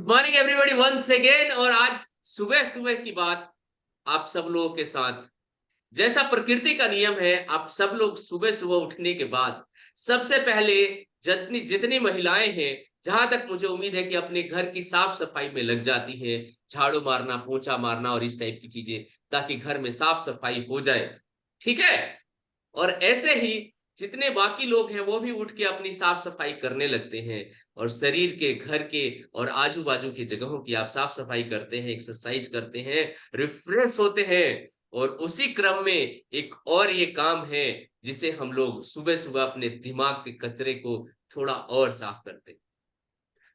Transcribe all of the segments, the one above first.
Morning everybody once again. और आज सुबह सुबह की बात आप सब लोगों के साथ। जैसा प्रकृति का नियम है, आप सब लोग सुबह सुबह उठने के बाद सबसे पहले जितनी जितनी महिलाएं हैं, जहां तक मुझे उम्मीद है कि अपने घर की साफ सफाई में लग जाती हैं, झाड़ू मारना, पोंछा मारना और इस टाइप की चीजें, ताकि घर में साफ सफाई हो जाए। ठीक है। और ऐसे ही जितने बाकी लोग हैं वो भी उठ के अपनी साफ सफाई करने लगते हैं, और शरीर के, घर के और आजू बाजू की जगहों की आप साफ सफाई करते हैं, एक्सरसाइज करते हैं, रिफ्रेश होते हैं। और उसी क्रम में एक और ये काम है जिसे हम लोग सुबह सुबह अपने दिमाग के कचरे को थोड़ा और साफ करते हैं,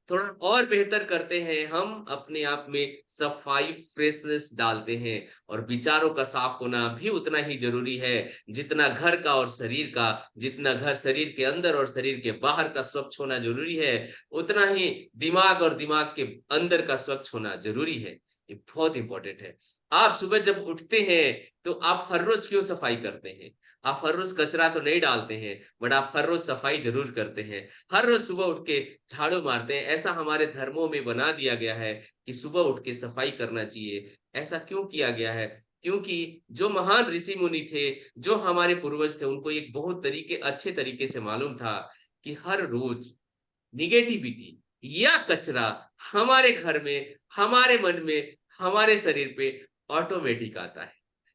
थोड़ा और बेहतर करते हैं। हम अपने आप में सफाई, फ्रेशनेस डालते हैं। और विचारों का साफ होना भी उतना ही जरूरी है जितना घर का और शरीर का। जितना घर, शरीर के अंदर और शरीर के बाहर का स्वच्छ होना जरूरी है, उतना ही दिमाग और दिमाग के अंदर का स्वच्छ होना जरूरी है। ये बहुत इंपॉर्टेंट है। आप सुबह जब उठते हैं तो आप हर रोज क्यों सफाई करते हैं? आप हर रोज कचरा तो नहीं डालते हैं, बट आप हर रोज सफाई जरूर करते हैं। हर रोज सुबह उठ के झाड़ू मारते हैं। ऐसा हमारे धर्मों में बना दिया गया है कि सुबह उठ के सफाई करना चाहिए। ऐसा क्यों किया गया है? क्योंकि जो महान ऋषि मुनि थे, जो हमारे पूर्वज थे, उनको एक बहुत अच्छे तरीके से मालूम था कि हर रोज निगेटिविटी या कचरा हमारे घर में, हमारे मन में, हमारे शरीर पे ऑटोमेटिक आता है।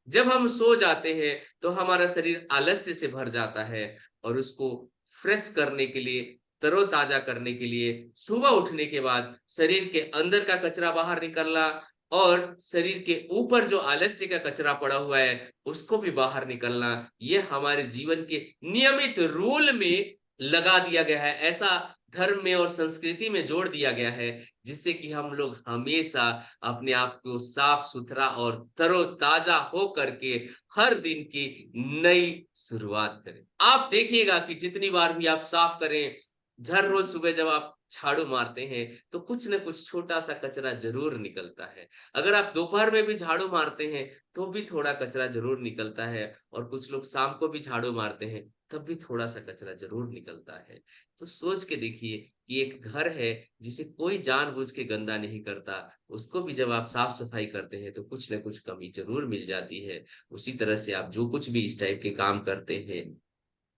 जब हम सो जाते हैं तो हमारा शरीर आलस्य से भर जाता है, और उसको फ्रेश करने के लिए, तरोताजा करने के लिए, सुबह उठने के बाद शरीर के अंदर का कचरा बाहर निकलना, और शरीर के ऊपर जो आलस्य का कचरा पड़ा हुआ है उसको भी बाहर निकलना, ये हमारे जीवन के नियमित रूल में लगा दिया गया है। ऐसा धर्म में और संस्कृति में जोड़ दिया गया है, जिससे कि हम लोग हमेशा अपने आप को साफ सुथरा और तरोताजा हो करके हर दिन की नई शुरुआत करें। आप देखिएगा कि जितनी बार भी आप साफ करें, हर रोज सुबह जब आप झाड़ू मारते हैं तो कुछ न कुछ छोटा सा कचरा जरूर निकलता है। अगर आप दोपहर में भी झाड़ू मारते हैं तो भी थोड़ा कचरा जरूर निकलता है, और कुछ लोग शाम को भी झाड़ू मारते हैं तब भी थोड़ा सा कचरा जरूर निकलता है। तो सोच के देखिए कि एक घर है जिसे कोई जानबूझ के गंदा नहीं करता, उसको भी जब आप साफ सफाई करते हैं तो कुछ न कुछ कमी जरूर मिल जाती है। उसी तरह से आप जो कुछ भी इस टाइप के काम करते हैं,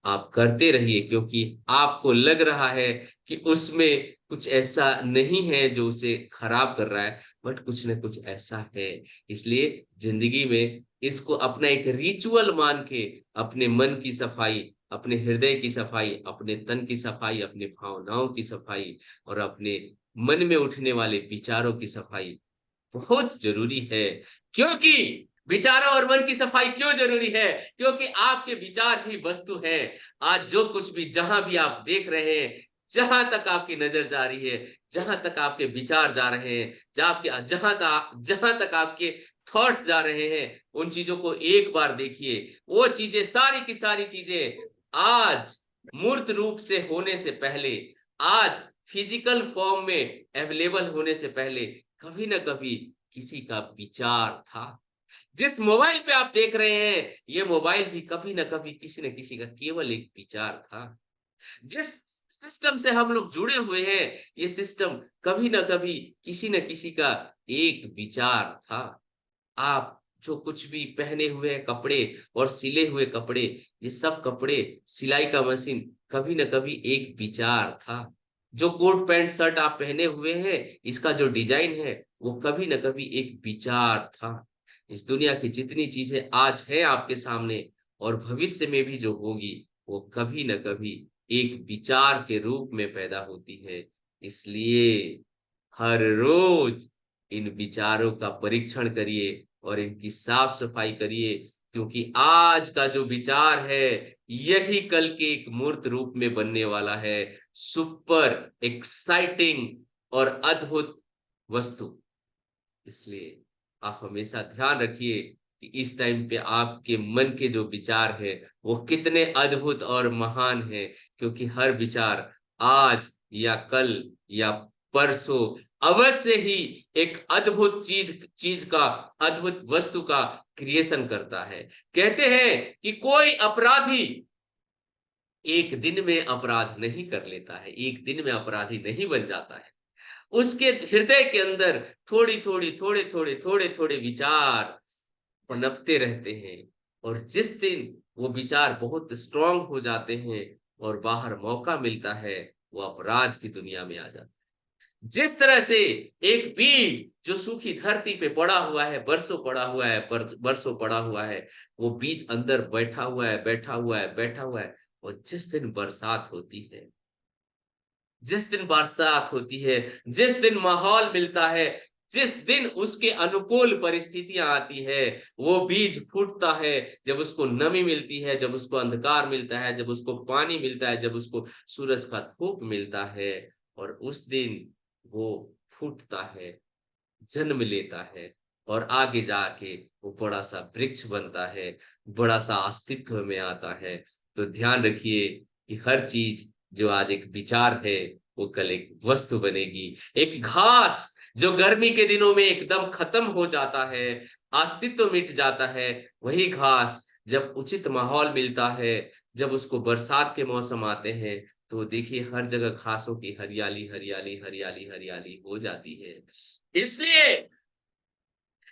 आप करते रहिए, क्योंकि आपको लग रहा है कि उसमें कुछ ऐसा नहीं है जो उसे खराब कर रहा है, बट कुछ न कुछ ऐसा है। इसलिए जिंदगी में इसको अपना एक रिचुअल मान के अपने मन की सफाई, अपने हृदय की सफाई, अपने तन की सफाई, अपने भावनाओं की सफाई और अपने मन में उठने वाले विचारों की सफाई बहुत जरूरी है। क्योंकि विचारों और मन की सफाई क्यों जरूरी है? क्योंकि आपके विचार ही वस्तु है। आज जो कुछ भी, जहां भी आप देख रहे हैं, जहां तक आपकी नजर जा रही है, जहां तक आपके विचार जा रहे हैं, जहां तक आपके थॉट्स जा रहे हैं, उन चीजों को एक बार देखिए। वो चीजें, सारी की सारी चीजें आज मूर्त रूप से होने से पहले, आज फिजिकल फॉर्म में अवेलेबल होने से पहले, कभी ना कभी किसी का विचार था। जिस मोबाइल पे आप देख रहे हैं, ये मोबाइल भी कभी ना कभी किसी न किसी का केवल एक विचार था। जिस सिस्टम से हम लोग जुड़े हुए हैं, ये सिस्टम कभी ना कभी किसी न किसी का एक विचार था। आप जो कुछ भी पहने हुए हैं कपड़े और सिले हुए कपड़े, ये सब कपड़े, सिलाई का मशीन कभी न कभी एक विचार था। जो कोट पैंट शर्ट आप पहने हुए हैं, इसका जो डिजाइन है वो कभी न कभी एक विचार था। इस दुनिया की जितनी चीजें आज है आपके सामने और भविष्य में भी जो होगी, वो कभी न कभी एक विचार के रूप में पैदा होती है। इसलिए हर रोज इन विचारों का परीक्षण करिए और इनकी साफ सफाई करिए, क्योंकि आज का जो विचार है यही कल के एक मूर्त रूप में बनने वाला है। सुपर एक्साइटिंग और अद्भुत वस्तु। इसलिए आप हमेशा ध्यान रखिए कि इस टाइम पे आपके मन के जो विचार है वो कितने अद्भुत और महान है, क्योंकि हर विचार आज या कल या परसों अवश्य ही एक अद्भुत चीज का, अद्भुत वस्तु का क्रिएशन करता है। कहते हैं कि कोई अपराधी एक दिन में अपराध नहीं कर लेता है, एक दिन में अपराधी नहीं बन जाता है। उसके हृदय के अंदर थोड़ी थोड़ी थोड़े थोड़े थोड़े थोड़े विचार पनपते रहते हैं। और जिस दिन वो विचार बहुत स्ट्रांग हो जाते हैं और बाहर मौका मिलता है, वो अपराध की दुनिया में आ जाता है। जिस तरह से एक बीज जो सूखी धरती पे पड़ा हुआ है, बरसों पड़ा हुआ है, बरसों पड़ा हुआ है, वो बीज अंदर बैठा हुआ है, बैठा हुआ है, बैठा हुआ है। और जिस दिन बरसात होती है, जिस दिन बरसात होती है, जिस दिन माहौल मिलता है, जिस दिन उसके अनुकूल परिस्थितियां आती है, वो बीज फूटता है। जब उसको नमी मिलती है, जब उसको अंधकार मिलता है, जब उसको पानी मिलता है, जब उसको सूरज का धूप मिलता है, और उस दिन वो फूटता है, जन्म लेता है, और आगे जाके वो बड़ा सा वृक्ष बनता है, बड़ा सा अस्तित्व में आता है। तो ध्यान रखिए कि हर चीज जो आज एक विचार है, वो कल एक वस्तु बनेगी। एक घास जो गर्मी के दिनों में एकदम खत्म हो जाता है, अस्तित्व मिट जाता है, वही घास जब उचित माहौल मिलता है, जब उसको बरसात के मौसम आते हैं, तो देखिए हर जगह घासों की हरियाली हरियाली हरियाली हरियाली हो जाती है। इसलिए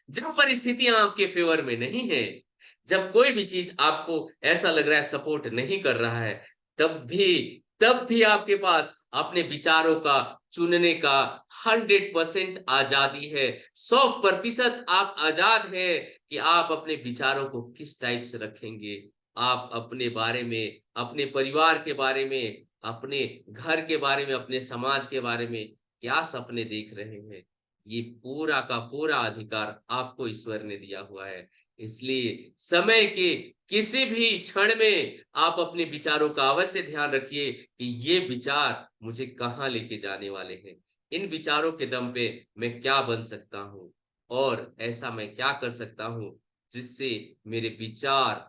जब परिस्थितियां आपके फेवर में नहीं है, जब कोई भी चीज आपको ऐसा लग रहा है सपोर्ट नहीं कर रहा है, तब भी आपके पास अपने विचारों का चुनने का 100% आजादी है। 100% आप आजाद है कि आप अपने विचारों को किस टाइप से रखेंगे। आप अपने बारे में, अपने परिवार के बारे में, अपने घर के बारे में, अपने समाज के बारे में क्या सपने देख रहे हैं, ये पूरा का पूरा अधिकार आपको ईश्वर ने दिया हुआ है। इसलिए समय के किसी भी क्षण में आप अपने विचारों का अवश्य ध्यान रखिए कि ये विचार मुझे कहाँ लेके जाने वाले हैं। इन विचारों के दम पे मैं क्या बन सकता हूँ, और ऐसा मैं क्या कर सकता हूँ जिससे मेरे विचार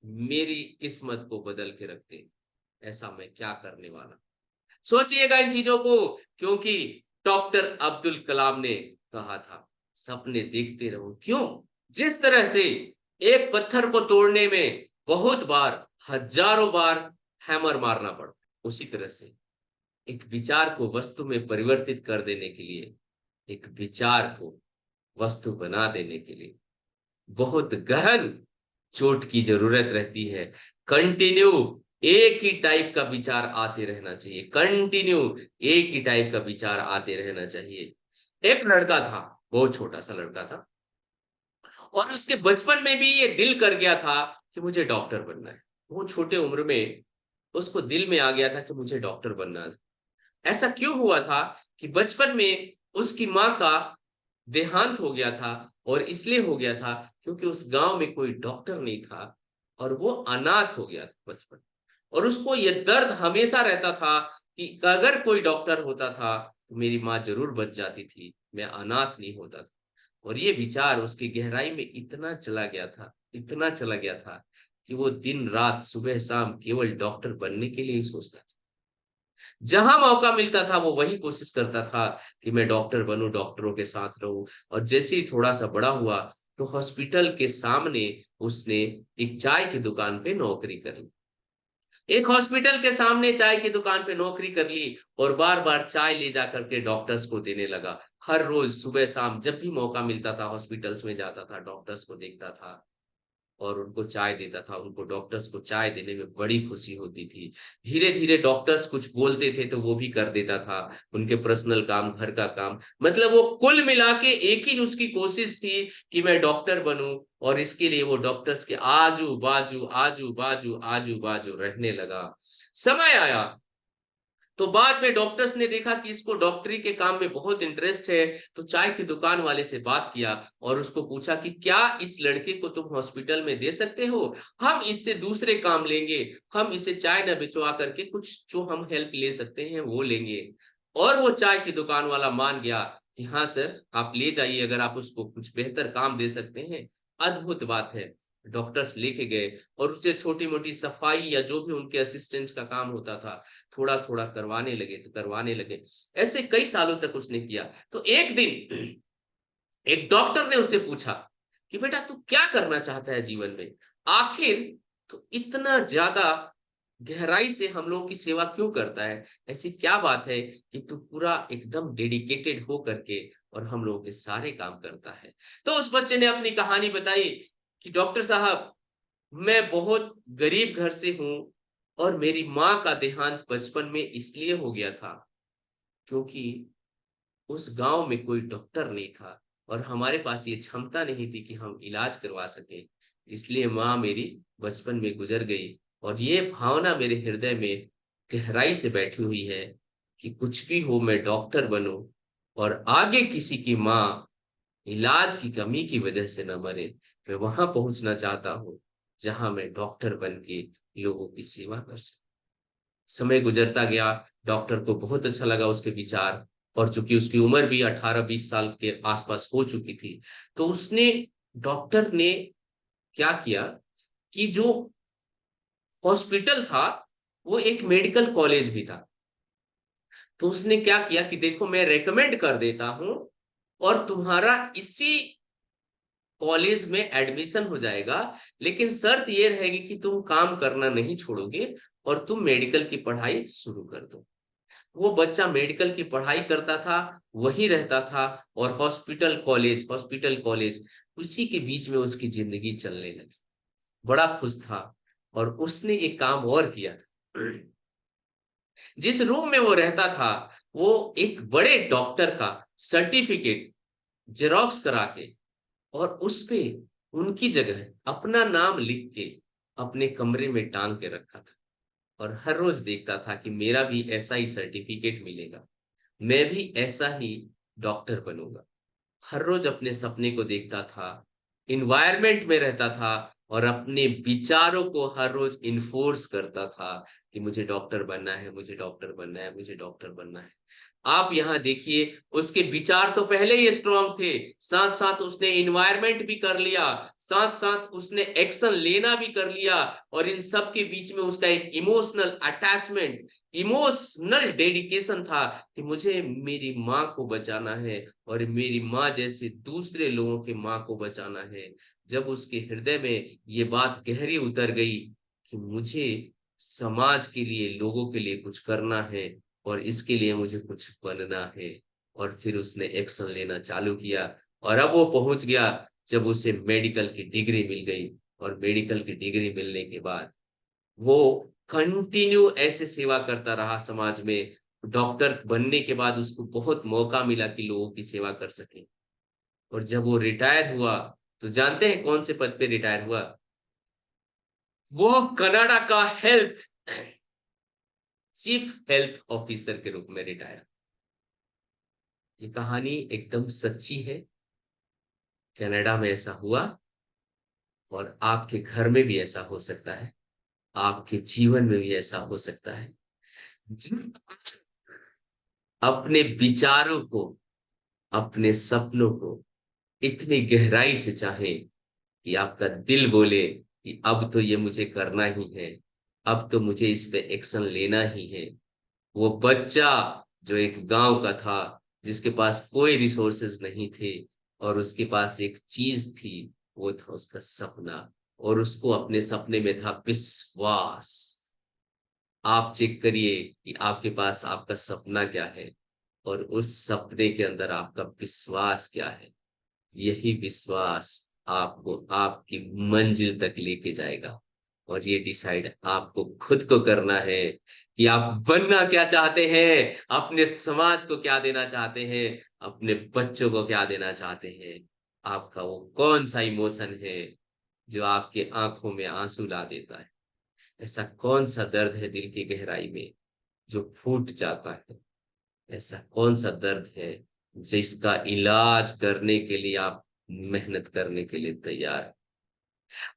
मेरी किस्मत को बदल के रख दे। ऐसा मैं क्या करने वाला। सोचिएगा इन चीजों को, क्योंकि डॉक्टर अब्दुल कलाम ने कहा था, सपने देखते रहो। क्यों? जिस तरह से एक पत्थर को तोड़ने में बहुत बार, हजारों बार हैमर मारना पड़ता, उसी तरह से एक विचार को वस्तु में परिवर्तित कर देने के लिए, एक विचार को वस्तु बना देने के लिए बहुत गहन चोट की जरूरत रहती है। कंटिन्यू एक ही टाइप का विचार आते रहना चाहिए, कंटिन्यू एक ही टाइप का विचार आते रहना चाहिए। एक लड़का था, बहुत छोटा सा लड़का था, और उसके बचपन में भी ये दिल कर गया था कि मुझे डॉक्टर बनना है। वो छोटे उम्र में उसको दिल में आ गया था कि मुझे डॉक्टर बनना है। ऐसा क्यों हुआ था कि बचपन में उसकी माँ का देहांत हो गया था, और इसलिए हो गया था क्योंकि उस गांव में कोई डॉक्टर नहीं था, और वो अनाथ हो गया था बचपन। और उसको यह दर्द हमेशा रहता था कि अगर कोई डॉक्टर होता था तो मेरी माँ जरूर बच जाती थी, मैं अनाथ नहीं होता था। और ये विचार उसकी गहराई में इतना चला गया था, इतना चला गया था, कि वो दिन रात सुबह शाम केवल डॉक्टर बनने के लिए ही सोचता था। जहां मौका मिलता था वो वही कोशिश करता था कि मैं डॉक्टर बनूं, डॉक्टरों के साथ रहूं। और जैसे ही थोड़ा सा बड़ा हुआ, तो हॉस्पिटल के सामने उसने एक चाय की दुकान पे नौकरी कर ली। एक हॉस्पिटल के सामने चाय की दुकान पे नौकरी कर ली, और बार बार चाय ले जा करके डॉक्टर्स को देने लगा। हर रोज सुबह शाम जब भी मौका मिलता था हॉस्पिटल्स में जाता था, डॉक्टर्स को देखता था और उनको चाय देता था। उनको डॉक्टर्स को चाय देने में बड़ी खुशी होती थी। धीरे धीरे डॉक्टर्स कुछ बोलते थे तो वो भी कर देता था, उनके पर्सनल काम, घर का काम। मतलब वो कुल मिला के एक ही उसकी कोशिश थी कि मैं डॉक्टर बनूं, और इसके लिए वो डॉक्टर्स के आजू बाजू आजू बाजू आजू बाजू रहने लगा। समय आया तो बाद में डॉक्टर्स ने देखा कि इसको डॉक्टरी के काम में बहुत इंटरेस्ट है, तो चाय की दुकान वाले से बात किया और उसको पूछा कि क्या इस लड़के को तुम हॉस्पिटल में दे सकते हो, हम इससे दूसरे काम लेंगे, हम इसे चाय न बिचवा करके कुछ जो हम हेल्प ले सकते हैं वो लेंगे। और वो चाय की दुकान वाला मान गया कि हाँ सर, आप ले जाइए, अगर आप उसको कुछ बेहतर काम दे सकते हैं। अद्भुत बात है। डॉक्टर्स लेके गए और उसे छोटी मोटी सफाई या जो भी उनके असिस्टेंट का काम होता था थोड़ा थोड़ा करवाने लगे। ऐसे कई सालों तक उसने किया। तो एक दिन एक डॉक्टर ने उससे पूछा कि बेटा तू क्या करना चाहता है जीवन में, आखिर तो इतना ज्यादा गहराई से हम लोगों की सेवा क्यों करता है? ऐसी क्या बात है कि तू पूरा एकदम डेडिकेटेड हो करके और हम लोगों के सारे काम करता है? तो उस बच्चे ने अपनी कहानी बताई कि डॉक्टर साहब, मैं बहुत गरीब घर से हूँ और मेरी माँ का देहांत बचपन में इसलिए हो गया था क्योंकि उस गांव में कोई डॉक्टर नहीं था और हमारे पास ये क्षमता नहीं थी कि हम इलाज करवा सके। इसलिए माँ मेरी बचपन में गुजर गई और ये भावना मेरे हृदय में गहराई से बैठी हुई है कि कुछ भी हो मैं डॉक्टर बनूं और आगे किसी की माँ इलाज की कमी की वजह से न मरे। मैं वहां पहुंचना चाहता हूँ जहां मैं डॉक्टर बन के लोगों की सेवा कर सकूं। समय गुजरता गया, डॉक्टर को बहुत अच्छा लगा उसके विचार, और चूंकि उसकी उम्र भी 18-20 साल के आसपास हो चुकी थी, तो उसने डॉक्टर ने क्या किया कि जो हॉस्पिटल था वो एक मेडिकल कॉलेज भी था। तो उसने क्या किया कि देखो मैं रेकमेंड कर देता हूं और तुम्हारा इसी कॉलेज में एडमिशन हो जाएगा, लेकिन शर्त ये रहेगी कि तुम काम करना नहीं छोड़ोगे और तुम मेडिकल की पढ़ाई शुरू कर दो। वो बच्चा मेडिकल की पढ़ाई करता था, वहीं रहता था, और हॉस्पिटल कॉलेज उसी के बीच में उसकी जिंदगी चलने लगी। बड़ा खुश था। और उसने एक काम और किया था। जिस रूम में वो रहता था, वो एक बड़े डॉक्टर का सर्टिफिकेट जेरोक्स करा के और उस पे उनकी जगह अपना नाम लिख के अपने कमरे में टांग के रखा था। और हर रोज देखता था कि मेरा भी ऐसा ही सर्टिफिकेट मिलेगा, मैं भी ऐसा ही डॉक्टर बनूंगा। हर रोज अपने सपने को देखता था, इन्वायरमेंट में रहता था और अपने विचारों को हर रोज इन्फोर्स करता था कि मुझे डॉक्टर बनना है, मुझे डॉक्टर बनना है, मुझे डॉक्टर बनना है। आप यहाँ देखिए, उसके विचार तो पहले ही स्ट्रांग थे, साथ साथ उसने इन्वायरमेंट भी कर लिया, साथ साथ उसने एक्शन लेना भी कर लिया, और इन सब के बीच में उसका एक इमोशनल अटैचमेंट, इमोशनल डेडिकेशन था कि मुझे मेरी माँ को बचाना है और मेरी माँ जैसे दूसरे लोगों के माँ को बचाना है। जब उसके हृदय में ये बात गहरी उतर गई कि मुझे समाज के लिए, लोगों के लिए कुछ करना है और इसके लिए मुझे कुछ बनना है, और फिर उसने एक्शन लेना चालू किया। और अब वो पहुंच गया जब उसे मेडिकल की डिग्री मिल गई, और मेडिकल की डिग्री मिलने के बाद वो कंटिन्यू ऐसे सेवा करता रहा समाज में। डॉक्टर बनने के बाद उसको बहुत मौका मिला कि लोगों की सेवा कर सके। और जब वो रिटायर हुआ, तो जानते हैं कौन से पद पे रिटायर हुआ? वो कनाडा का चीफ हेल्थ ऑफिसर के रूप में रिटायर। ये कहानी एकदम सच्ची है। कनाडा में ऐसा हुआ और आपके घर में भी ऐसा हो सकता है, आपके जीवन में भी ऐसा हो सकता है। अपने विचारों को, अपने सपनों को इतनी गहराई से चाहे कि आपका दिल बोले कि अब तो ये मुझे करना ही है, अब तो मुझे इस पे एक्शन लेना ही है। वो बच्चा जो एक गांव का था, जिसके पास कोई रिसोर्सेज नहीं थे, और उसके पास एक चीज थी, वो था उसका सपना। और उसको अपने सपने में था विश्वास। आप चेक करिए कि आपके पास आपका सपना क्या है और उस सपने के अंदर आपका विश्वास क्या है। यही विश्वास आपको आपकी मंजिल तक लेके जाएगा। और ये डिसाइड आपको खुद को करना है कि आप बनना क्या चाहते हैं, अपने समाज को क्या देना चाहते हैं, अपने बच्चों को क्या देना चाहते हैं। आपका वो कौन सा इमोशन है जो आपके आंखों में आंसू ला देता है? ऐसा कौन सा दर्द है दिल की गहराई में जो फूट जाता है? ऐसा कौन सा दर्द है जिसका इलाज करने के लिए आप मेहनत करने के लिए तैयार हैं?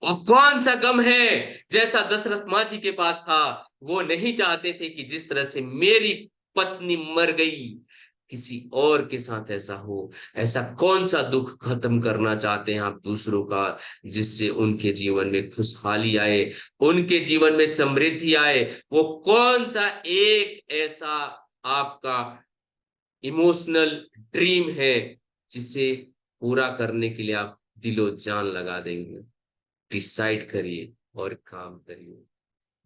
और कौन सा गम है जैसा दशरथ मांझी के पास था? वो नहीं चाहते थे कि जिस तरह से मेरी पत्नी मर गई, किसी और के साथ ऐसा हो। ऐसा कौन सा दुख खत्म करना चाहते हैं आप दूसरों का, जिससे उनके जीवन में खुशहाली आए, उनके जीवन में समृद्धि आए? वो कौन सा एक ऐसा आपका इमोशनल ड्रीम है जिसे पूरा करने के लिए आप दिलो जान लगा देंगे? डिसाइड करिए और काम करिए।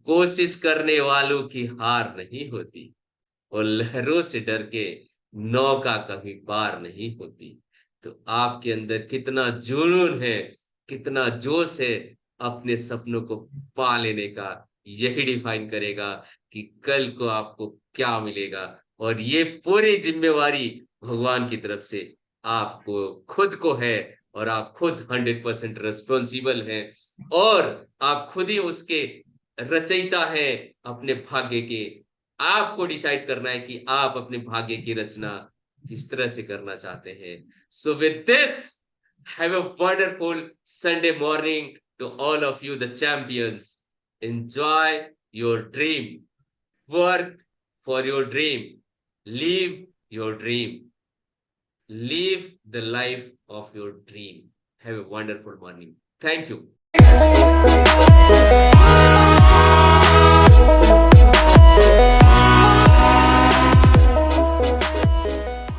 कोशिश करने वालों की हार नहीं होती, और लहरों से डर के नौका कभी पार नहीं होती। तो आपके अंदर कितना जुनून है, कितना जोश है अपने सपनों को पा लेने का, यही डिफाइन करेगा कि कल को आपको क्या मिलेगा। और ये पूरी जिम्मेवारी भगवान की तरफ से आपको खुद को है, और आप खुद 100% रिस्पॉन्सिबल हैं, और आप खुद ही उसके रचयिता है अपने भाग्य के। आपको डिसाइड करना है कि आप अपने भाग्य की रचना किस तरह से करना चाहते हैं। So with this, have a wonderful Sunday morning to all of you the champions. Enjoy your dream, work for your dream, live your dream, live the life of your dream. Have a wonderful morning. Thank you.